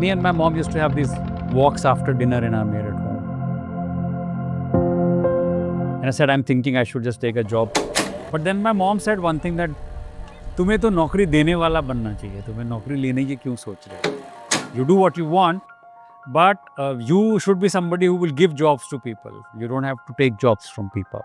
Me and my mom used to have these walks after dinner in our made at home. And I said, I'm thinking I should just take a job. But then my mom said one thing that तुम्हें तो नौकरी देने वाला बनना चाहिए, तुम्हें नौकरी लेने की क्यों सोच रहे हो? You do what you want, but you should be somebody who will give jobs to people. You don't have to take jobs from people.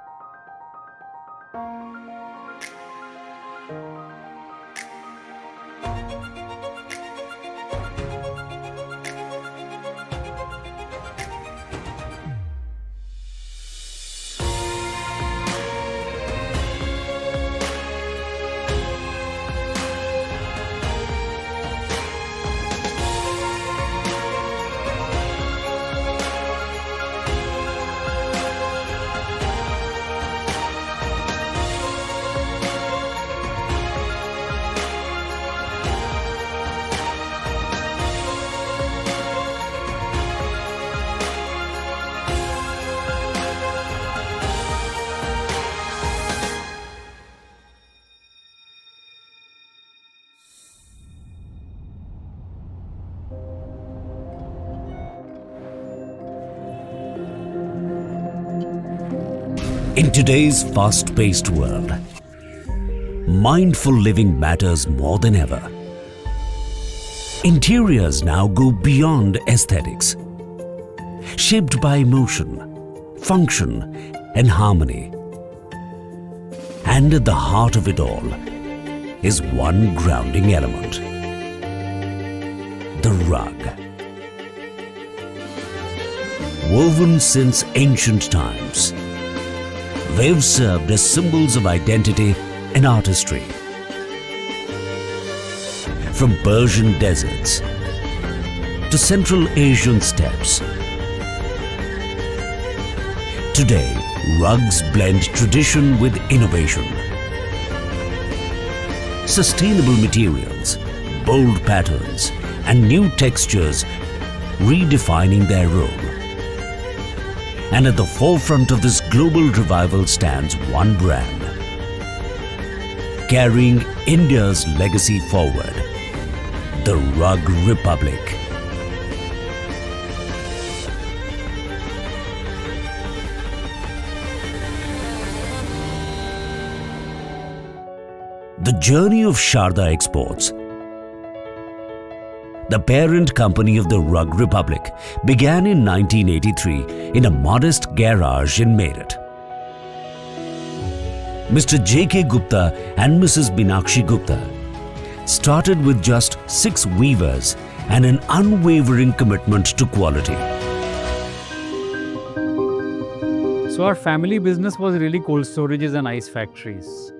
In today's fast-paced world, mindful living matters more than ever. Interiors now go beyond aesthetics, shaped by emotion, function, and harmony. And at the heart of it all is one grounding element: the rug. Woven since ancient times, they've served as symbols of identity and artistry. From Persian deserts to Central Asian steppes, today rugs blend tradition with innovation. Sustainable materials, bold patterns, and new textures redefining their role. And at the forefront of this global revival stands one brand, carrying India's legacy forward: the Rug Republic. The journey of Sharda Exports, the parent company of the Rug Republic, began in 1983 in a modest garage in Meerut. Mr. J.K. Gupta and Mrs. Binakshi Gupta started with just 6 weavers and an unwavering commitment to quality. So our family business was really cold storages and ice factories.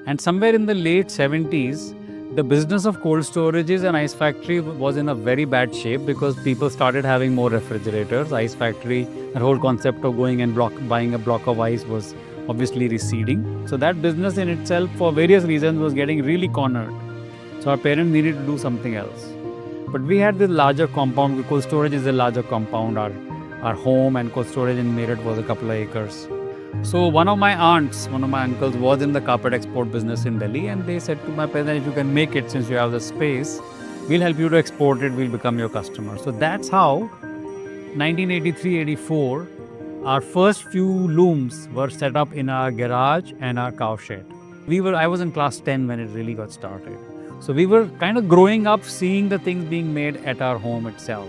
And somewhere in the late 70s, the business of cold storages and ice factory was in a very bad shape because people started having more refrigerators. Ice factory, the whole concept of going and buying a block of ice was obviously receding. So that business in itself, for various reasons, was getting really cornered. So our parents needed to do something else. But we had this larger compound. Cold storage is a larger compound. Our home and cold storage in Meerut was a couple of acres. So one of my aunts, one of my uncles was in the carpet export business in Delhi, and they said to my parents, if you can make it, since you have the space, we'll help you to export it, we'll become your customer. So that's how 1983-84, our first few looms were set up in our garage and our cow shed. I was in class 10 when it really got started. So we were kind of growing up seeing the things being made at our home itself.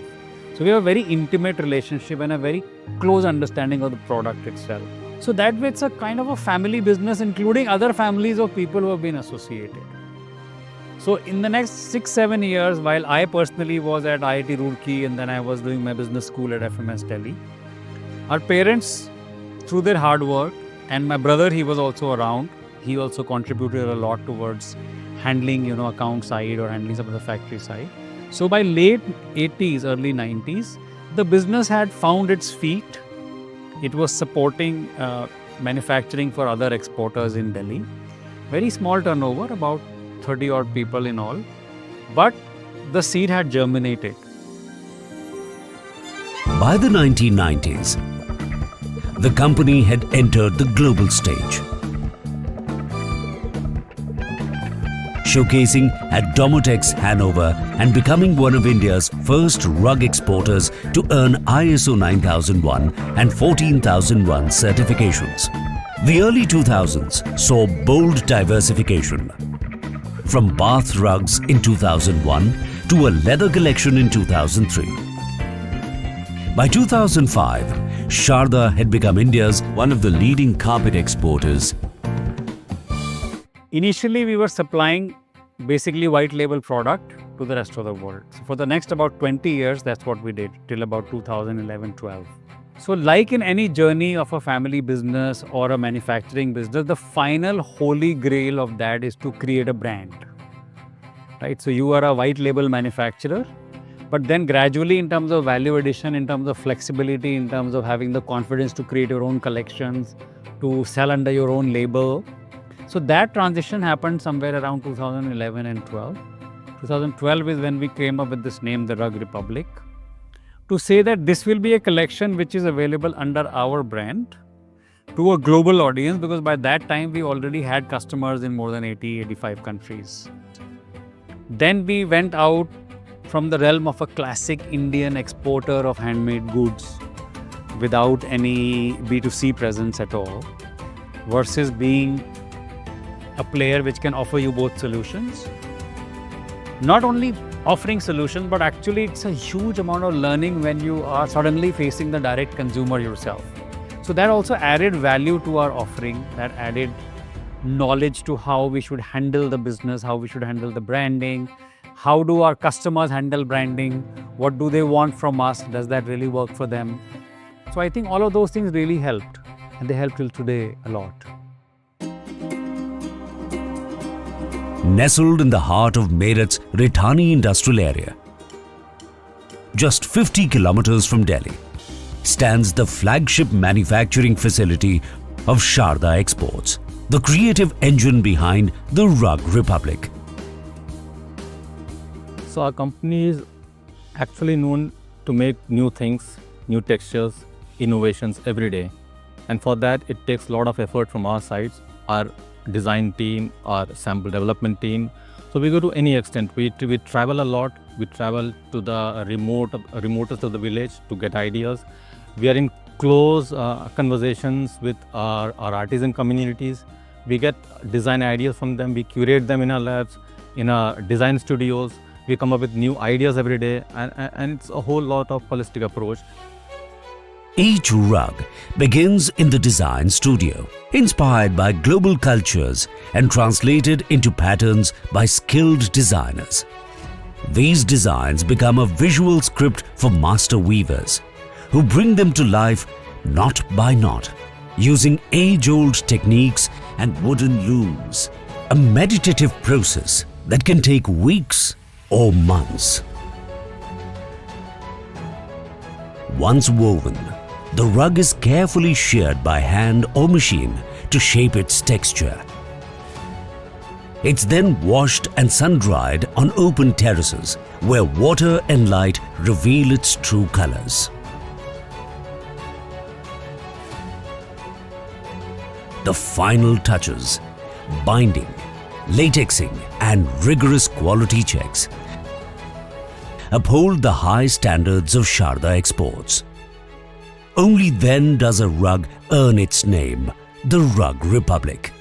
So we have a very intimate relationship and a very close understanding of the product itself. So that way it's a kind of a family business, including other families of people who have been associated. So in the next 6-7 years, while I personally was at IIT Roorkee and then I was doing my business school at FMS Delhi, our parents, through their hard work, and my brother, he was also around, he also contributed a lot towards handling, account side or handling some of the factory side. So by late 80s, early 90s, the business had found its feet. It was supporting manufacturing for other exporters in Delhi. Very small turnover, about 30 odd people in all. But the seed had germinated. By the 1990s, the company had entered the global stage. showcasing at Domotex, Hanover, and becoming one of India's first rug exporters to earn ISO 9001 and 14001 certifications. The early 2000s saw bold diversification. From bath rugs in 2001 to a leather collection in 2003. By 2005, Sharda had become India's one of the leading carpet exporters. Initially, we were supplying basically white label product to the rest of the world. So for the next about 20 years, that's what we did till about 2011-12. So like in any journey of a family business or a manufacturing business, the final holy grail of that is to create a brand, right? So you are a white label manufacturer, but then gradually in terms of value addition, in terms of flexibility, in terms of having the confidence to create your own collections, to sell under your own label. So that transition happened somewhere around 2011 and 12. 2012 is when we came up with this name, the Rug Republic, to say that this will be a collection which is available under our brand to a global audience, because by that time we already had customers in more than 85 countries. Then we went out from the realm of a classic Indian exporter of handmade goods without any B2C presence at all, versus being a player which can offer you both solutions. Not only offering solutions, but actually it's a huge amount of learning when you are suddenly facing the direct consumer yourself. So that also added value to our offering, that added knowledge to how we should handle the business, how we should handle the branding, how do our customers handle branding, what do they want from us, does that really work for them? So I think all of those things really helped, and they help till today a lot. Nestled in the heart of Meerut's Rethani industrial area, just 50 kilometers from Delhi, stands the flagship manufacturing facility of Sharda Exports, the creative engine behind the Rug Republic. So our company is actually known to make new things, new textures, innovations every day. And for that, it takes a lot of effort from our sides, our design team, our sample development team. So we go to any extent. We travel a lot. We travel to the remotest of the village to get ideas. We are in close conversations with our artisan communities. We get design ideas from them. We curate them in our labs, in our design studios. We come up with new ideas every day, and it's a whole lot of holistic approach. Each rug begins in the design studio, inspired by global cultures and translated into patterns by skilled designers. These designs become a visual script for master weavers, who bring them to life knot by knot, using age-old techniques and wooden looms, a meditative process that can take weeks or months. Once woven, the rug is carefully sheared by hand or machine to shape its texture. It's then washed and sun-dried on open terraces where water and light reveal its true colors. The final touches, binding, latexing and rigorous quality checks uphold the high standards of Sharda Exports. Only then does a rug earn its name, the Rug Republic.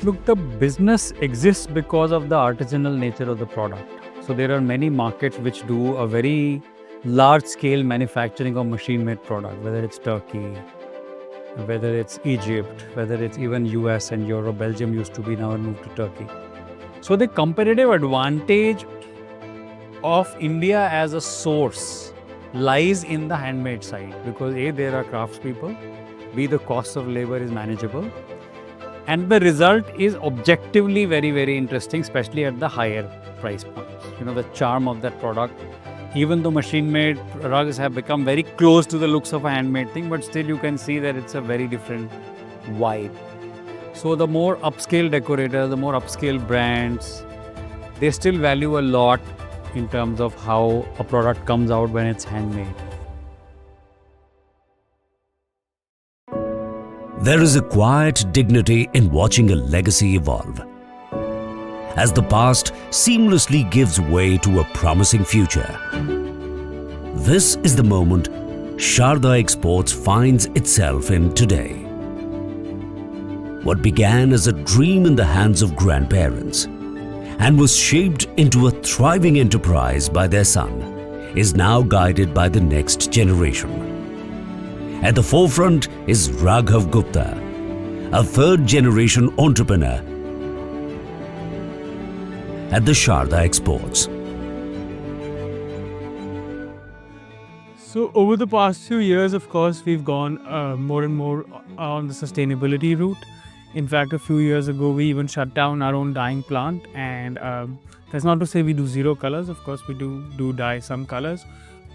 Look, the business exists because of the artisanal nature of the product. So there are many markets which do a very large-scale manufacturing of machine-made product, whether it's Turkey, whether it's Egypt, whether it's even US and Europe. Belgium used to be, now moved to Turkey. So the competitive advantage of India as a source lies in the handmade side, because A, there are craftspeople, B, the cost of labor is manageable, and the result is objectively very, very interesting, especially at the higher price points. You know, the charm of that product, even though machine-made rugs have become very close to the looks of a handmade thing, but still you can see that it's a very different vibe. So the more upscale decorators, the more upscale brands, they still value a lot in terms of how a product comes out when it's handmade. There is a quiet dignity in watching a legacy evolve. as the past seamlessly gives way to a promising future. This is the moment Sharda Exports finds itself in today. What began as a dream in the hands of grandparents and was shaped into a thriving enterprise by their son is now guided by the next generation. At the forefront is Raghav Gupta, a third-generation entrepreneur at the Sharda Exports. So over the past few years, of course, we've gone more and more on the sustainability route. In fact, a few years ago, we even shut down our own dyeing plant. And that's not to say we do zero colors. Of course, we do dye some colors.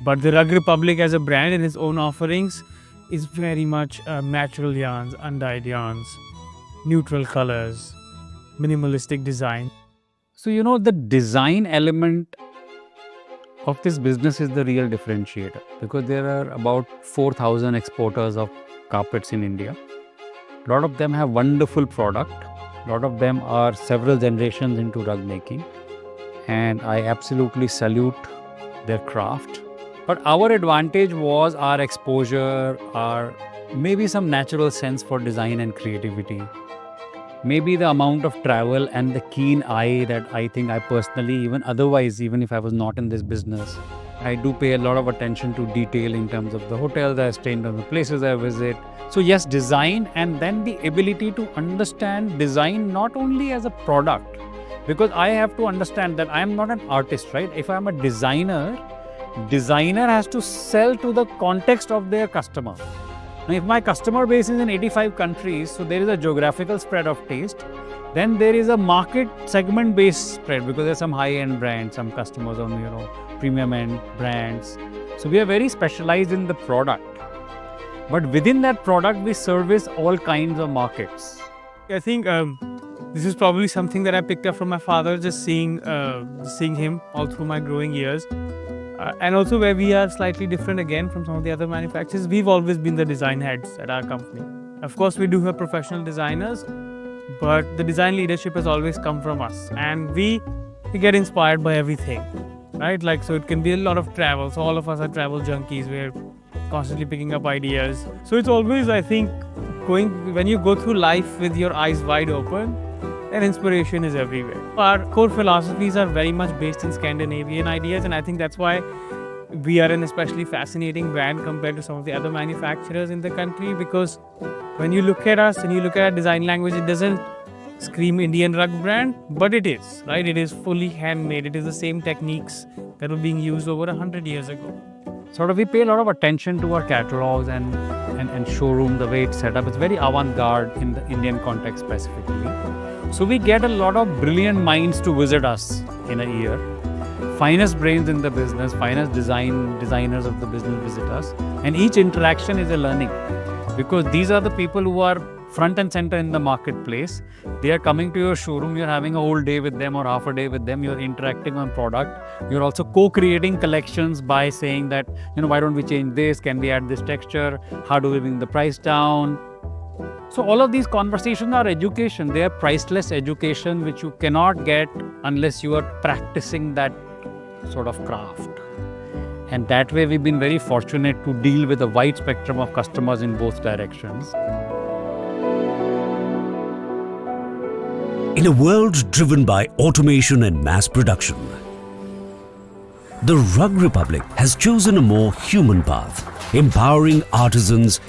But the Rug Republic as a brand and its own offerings is very much natural yarns, undyed yarns, neutral colors, minimalistic design. So, the design element of this business is the real differentiator, because there are about 4,000 exporters of carpets in India. A lot of them have wonderful product. A lot of them are several generations into rug making. And I absolutely salute their craft. But our advantage was our exposure, our maybe some natural sense for design and creativity. Maybe the amount of travel and the keen eye that I think I personally, even if I was not in this business, I do pay a lot of attention to detail in terms of the hotels I stay in, the places I visit. So yes, design, and then the ability to understand design not only as a product, because I have to understand that I am not an artist, right? If I am a designer has to sell to the context of their customer. Now, if my customer base is in 85 countries, so there is a geographical spread of taste, then there is a market segment based spread, because there's some high-end brands, some customers on, premium end brands. So we are very specialized in the product. But within that product, we service all kinds of markets. I think this is probably something that I picked up from my father, just seeing him all through my growing years. And also where we are slightly different again from some of the other manufacturers, we've always been the design heads at our company. Of course, we do have professional designers, but the design leadership has always come from us. And we get inspired by everything, right? So it can be a lot of travel. So all of us are travel junkies. We're constantly picking up ideas. So it's always, I think, when you go through life with your eyes wide open, and inspiration is everywhere. Our core philosophies are very much based in Scandinavian ideas, and I think that's why we are an especially fascinating brand compared to some of the other manufacturers in the country, because when you look at us and you look at our design language, it doesn't scream Indian rug brand, but it is, right? It is fully handmade. It is the same techniques that were being used over 100 years ago. We pay a lot of attention to our catalogs and showroom, the way it's set up. It's very avant-garde in the Indian context specifically. So we get a lot of brilliant minds to visit us in a year. Finest brains in the business, finest designers of the business visit us. And each interaction is a learning, because these are the people who are front and center in the marketplace. They are coming to your showroom, you're having a whole day with them or half a day with them, you're interacting on product. You're also co-creating collections by saying that, why don't we change this? Can we add this texture? How do we bring the price down? So all of these conversations are education. They are priceless education, which you cannot get unless you are practicing that sort of craft. And that way, we've been very fortunate to deal with a wide spectrum of customers in both directions. In a world driven by automation and mass production, the Rug Republic has chosen a more human path, empowering artisans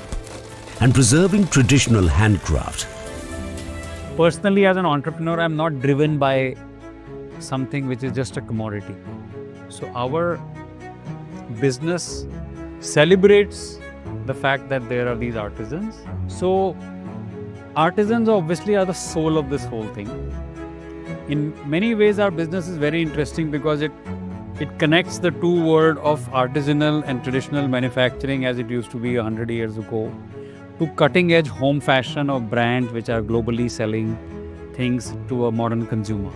and preserving traditional handcraft. Personally, as an entrepreneur, I'm not driven by something which is just a commodity. So our business celebrates the fact that there are these artisans. So artisans obviously are the soul of this whole thing. In many ways, our business is very interesting because it connects the two worlds of artisanal and traditional manufacturing as it used to be 100 years ago, to cutting-edge home fashion of brands which are globally selling things to a modern consumer.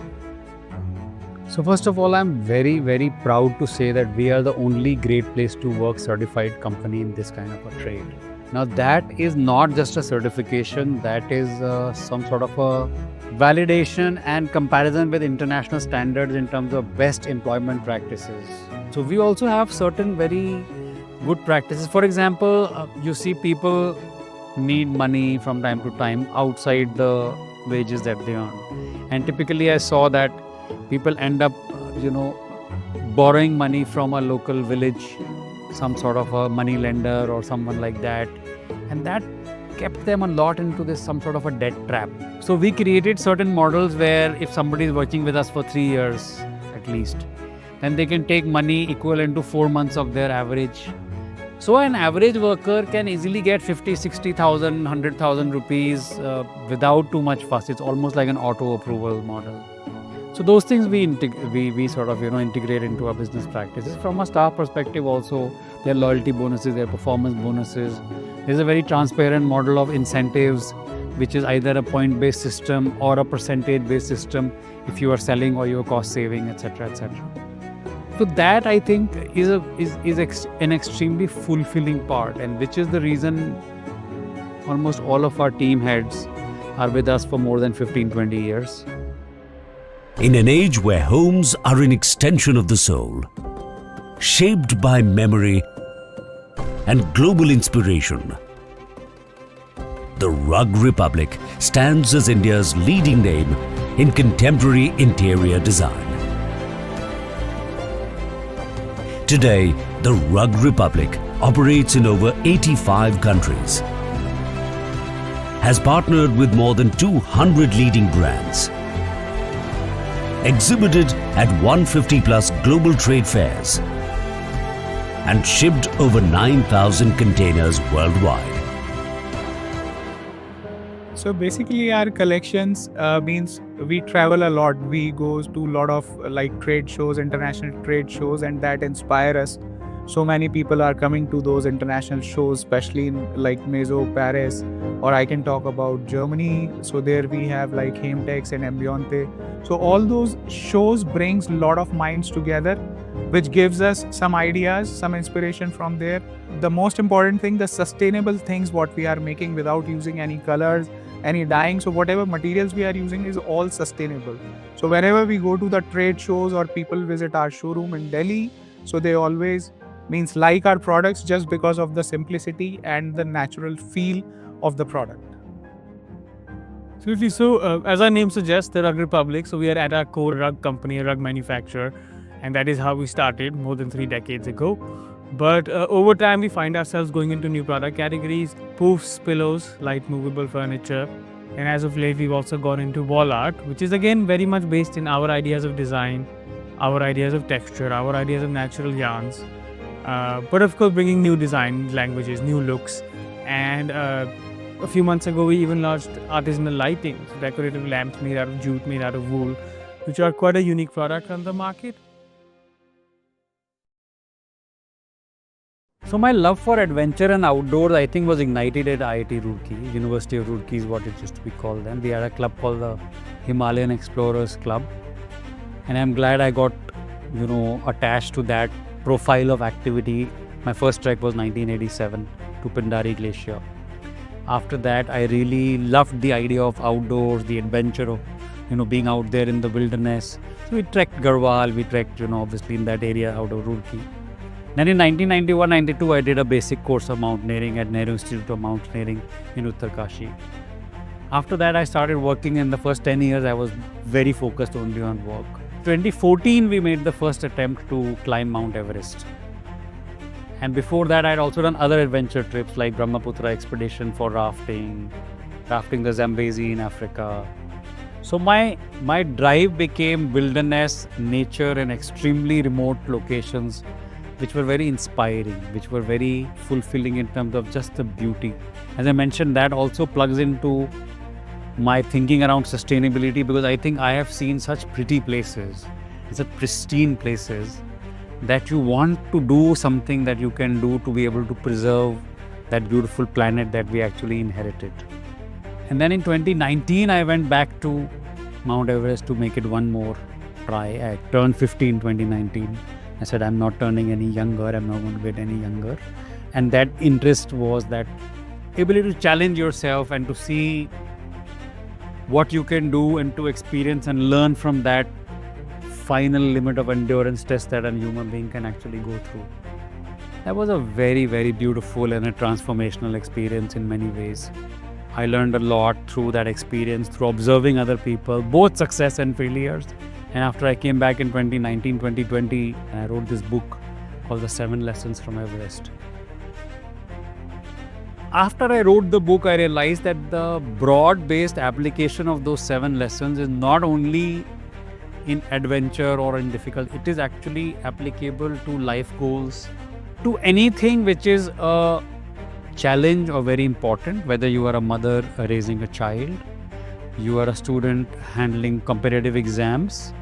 So first of all, I'm very, very proud to say that we are the only Great Place to Work certified company in this kind of a trade. Now that is not just a certification, that is some sort of a validation and comparison with international standards in terms of best employment practices. So we also have certain very good practices. For example, you see people need money from time to time outside the wages that they earn. And typically I saw that people end up, borrowing money from a local village, some sort of a money lender or someone like that. And that kept them a lot into this some sort of a debt trap. So we created certain models where if somebody is working with us for 3 years at least, then they can take money equivalent to 4 months of their average. So an average worker can easily get 50, 60,000, 100,000 rupees without too much fuss. It's almost like an auto approval model. So those things we sort of integrate into our business practices. From a staff perspective also, their loyalty bonuses, their performance bonuses. There's a very transparent model of incentives, which is either a point-based system or a percentage-based system if you are selling or you're cost saving, etc., etc. So that I think is an extremely fulfilling part, and which is the reason almost all of our team heads are with us for more than 15-20 years. In an age where homes are an extension of the soul, shaped by memory and global inspiration, the Rug Republic stands as India's leading name in contemporary interior design. Today, the Rug Republic operates in over 85 countries, has partnered with more than 200 leading brands, exhibited at 150 plus global trade fairs, and shipped over 9,000 containers worldwide. So basically our collections means we travel a lot. We go to a lot of trade shows, international trade shows, and that inspire us. So many people are coming to those international shows, especially in Meso, Paris, or I can talk about Germany. So there we have Hametex and Ambiente. So all those shows brings a lot of minds together, which gives us some ideas, some inspiration from there. The most important thing, the sustainable things what we are making without using any colors, any dyeing. So whatever materials we are using is all sustainable. So whenever we go to the trade shows or people visit our showroom in Delhi, so they always like our products just because of the simplicity and the natural feel of the product. Absolutely. So, as our name suggests, the Rug Republic. So, we are at our core rug company, a rug manufacturer, and that is how we started more than 3 decades ago. But over time, we find ourselves going into new product categories: poofs, pillows, light movable furniture, and as of late, we've also gone into wall art, which is again very much based in our ideas of design, our ideas of texture, our ideas of natural yarns. But of course, bringing new design languages, new looks, and a few months ago, we even launched artisanal lighting, so decorative lamps made out of jute, made out of wool, which are quite a unique product on the market. So my love for adventure and outdoors, I think, was ignited at IIT Roorkee, University of Roorkee is what it used to be called then. We had a club called the Himalayan Explorers Club, and I'm glad I got, attached to that profile of activity. My first trek was 1987 to Pindari Glacier. After that, I really loved the idea of outdoors, the adventure of, being out there in the wilderness. So we trekked Garhwal, we trekked, obviously in that area out of Roorkee. Then in 1991-92, I did a basic course of mountaineering at Nehru Institute of Mountaineering in Uttarkashi. After that, I started working. In the first 10 years, I was very focused only on work. 2014, we made the first attempt to climb Mount Everest. And before that, I had also done other adventure trips like Brahmaputra expedition for rafting the Zambezi in Africa. So my drive became wilderness, nature, and extremely remote locations, which were very inspiring, which were very fulfilling in terms of just the beauty. As I mentioned, that also plugs into my thinking around sustainability, because I think I have seen such pretty places, such pristine places, that you want to do something that you can do to be able to preserve that beautiful planet that we actually inherited. And then in 2019, I went back to Mount Everest to make it one more try. I turned 50 in 2019. I said, I'm not turning any younger, I'm not going to get any younger. And that interest was that ability to challenge yourself and to see what you can do and to experience and learn from that final limit of endurance test that a human being can actually go through. That was a very, very beautiful and a transformational experience in many ways. I learned a lot through that experience, through observing other people, both success and failures. And after I came back in 2019, 2020, I wrote this book called The 7 Lessons from Everest. After I wrote the book, I realized that the broad-based application of those 7 lessons is not only in adventure or in difficult, it is actually applicable to life goals, to anything which is a challenge or very important, whether you are a mother raising a child, you are a student handling competitive exams,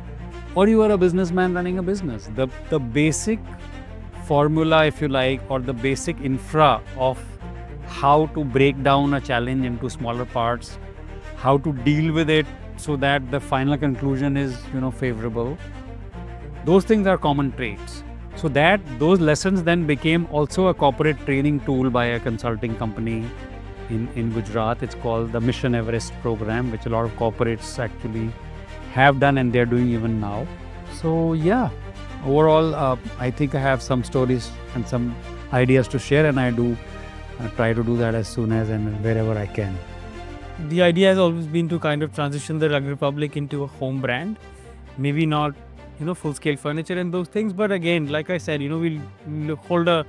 or you are a businessman running a business. The basic formula, if you like, or the basic infra of how to break down a challenge into smaller parts, how to deal with it so that the final conclusion is, favorable. Those things are common traits. So that those lessons then became also a corporate training tool by a consulting company in Gujarat. It's called the Mission Everest program, which a lot of corporates actually have done and they're doing even now. So yeah, overall, I think I have some stories and some ideas to share, and I do try to do that as soon as and wherever I can. The idea has always been to kind of transition the Rug Republic into a home brand. Maybe not, full-scale furniture and those things, but again, like I said, we'll hold a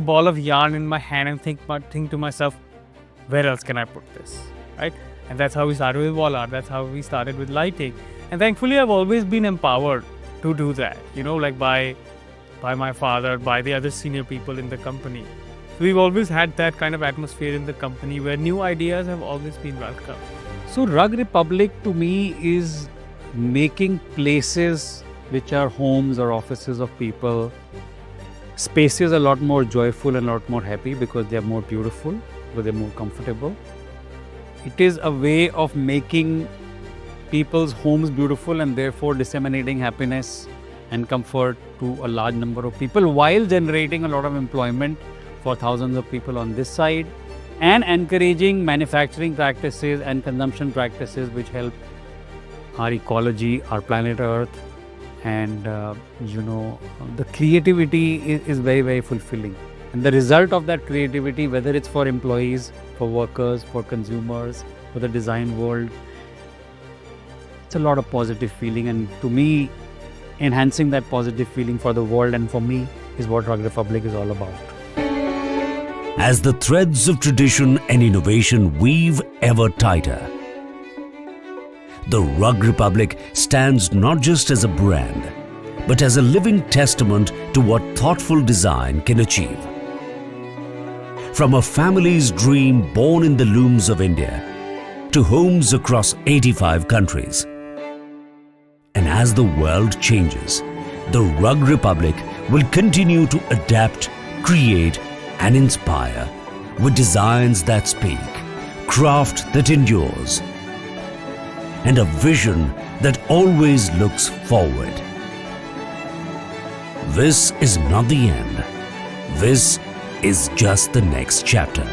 ball of yarn in my hand and think to myself, where else can I put this, right? And that's how we started with wall art. That's how we started with lighting. And thankfully, I've always been empowered to do that, like by my father, by the other senior people in the company. So we've always had that kind of atmosphere in the company where new ideas have always been welcome. So Rug Republic to me is making places which are homes or offices of people, spaces a lot more joyful and a lot more happy because they are more beautiful, because they're more comfortable. It is a way of making people's homes beautiful and therefore disseminating happiness and comfort to a large number of people while generating a lot of employment for thousands of people on this side and encouraging manufacturing practices and consumption practices which help our ecology, our planet Earth, and the creativity is very, very fulfilling. And the result of that creativity, whether it's for employees, for workers, for consumers, for the design world, it's a lot of positive feeling. And to me, enhancing that positive feeling for the world and for me is what Rug Republic is all about. As the threads of tradition and innovation weave ever tighter, the Rug Republic stands not just as a brand, but as a living testament to what thoughtful design can achieve. From a family's dream born in the looms of India to homes across 85 countries. And as the world changes, the Rug Republic will continue to adapt, create, and inspire with designs that speak, craft that endures, and a vision that always looks forward. This is not the end. This is just the next chapter.